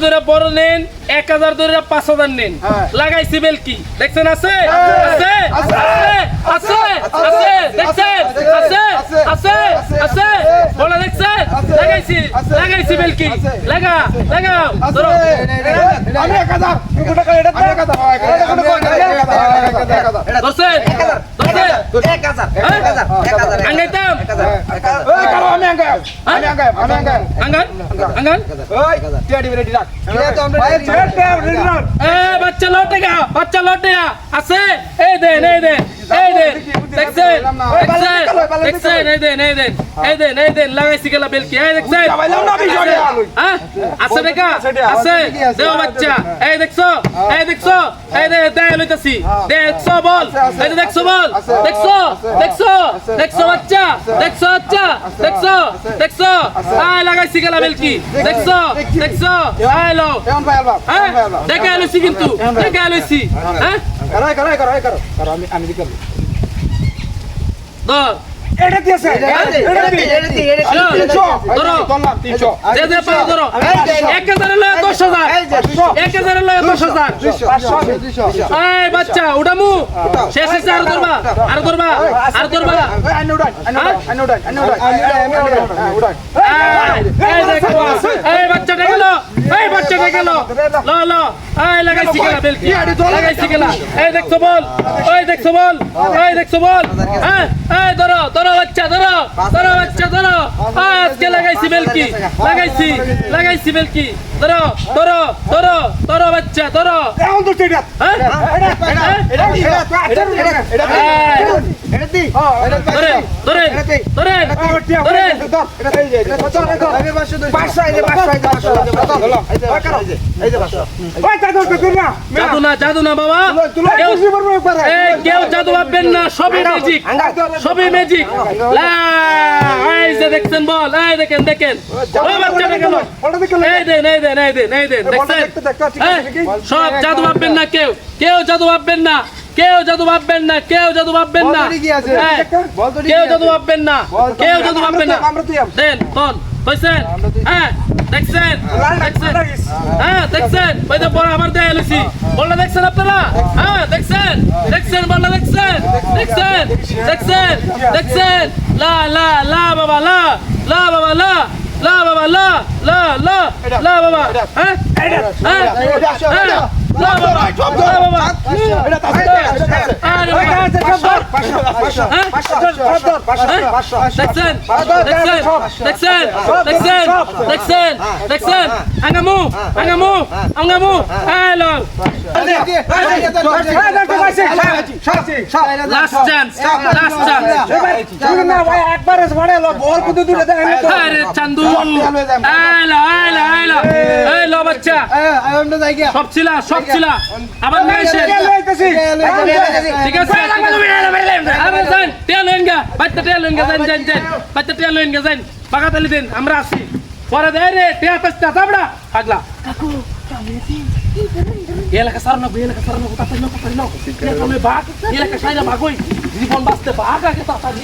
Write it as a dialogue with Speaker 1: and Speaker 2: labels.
Speaker 1: ধরে বড় নেন 1000 ধরে 5000 নেন লাগাইছি বেলকি দেখছেন আছে আছে আছে আছে দেখছেন আছে আছে আছে বলা দেখছেন লাগাইছি বেলকি লাগাও ধরো
Speaker 2: আমি 1000 2 টাকা এটা 1000
Speaker 1: ধরছেন 1000 আঙ্গাইতাম
Speaker 2: ওই কারো আমি আঙ্গাম
Speaker 1: আঙ্গান
Speaker 2: টিআডি রেডি রাখ
Speaker 1: বাচ্চা লটে আছে এই দেন দেখছেন এই দেন লাগাইছি গেলা বেলকি এই দেখছেন আছে দেখা আছে দেও বাচ্চা এই দেখছো এই দেয় লইতাছি দেখছো বল এই দেখছো বল দেখছো বাচ্চা দেখছো আয় লাগাইছি গেলা বেলকি দেখছো আয় লো দেখা লইছি কিন্তু দেখা লইছি হ্যাঁ
Speaker 2: করো আমি দিকে
Speaker 1: ধর
Speaker 2: এটা দিয়েছে
Speaker 1: ধরো দে পাও ধরো 1000 লয় 10000 1000 লয় 10000 এই বাচ্চা উড়ামু শেষ শেষ আর ধরবা এই দেখো এই বাচ্চাটা গেল ল এই লাগাইছি গেলা বেলকি লাগাইছি গেলা এই দেখছো বল হ্যাঁ এই ধরো বাচ্চা ধরো আজকে লাগাইছি বেলকি লাগাইছি বেলকি ধরো বাচ্চা ধরো
Speaker 2: এখন তো এটা
Speaker 1: জাদু না বাবা কেউ জাদু ভাববেন না সবই ম্যাজিক এই যে দেখছেন বল এই দেখেন ওই বাচ্চাটা গেল এই দেন দেখছেন সব জাদু ভাববেন না কেউ জাদু ভাববেন না কেউ জাদু ভাববেন না দেন কোন কইছেন হ্যাঁ দেখছেন ওই তো বড় আমার দেয়া লইছি বললা দেখছেন আপনারা হ্যাঁ দেখছেন বললা দেখছেন লা বাবা হ্যাঁ দেখছেন আঙ্গামু হ্যালো লাস্ট চান্স
Speaker 2: একবার বল কুদু দূরে দেয়
Speaker 1: আরে চান্দু আইলা এই লো বাচ্চা সব ছিলা আবার না এসে ঠিক আছে আরে যান টেলেনগা বাচ্চা টেলেনগা যান বাগাতালি দেন আমরা আসি পরে দেয় রে টিয়া পাঁচটা চাবড়া পাগলা কাকু এলাকা সারনা কথা বাঘ এলাকা সাইরা বাঘ জীবন বাঁচতে বাঘ আগে তাড়াতাড়ি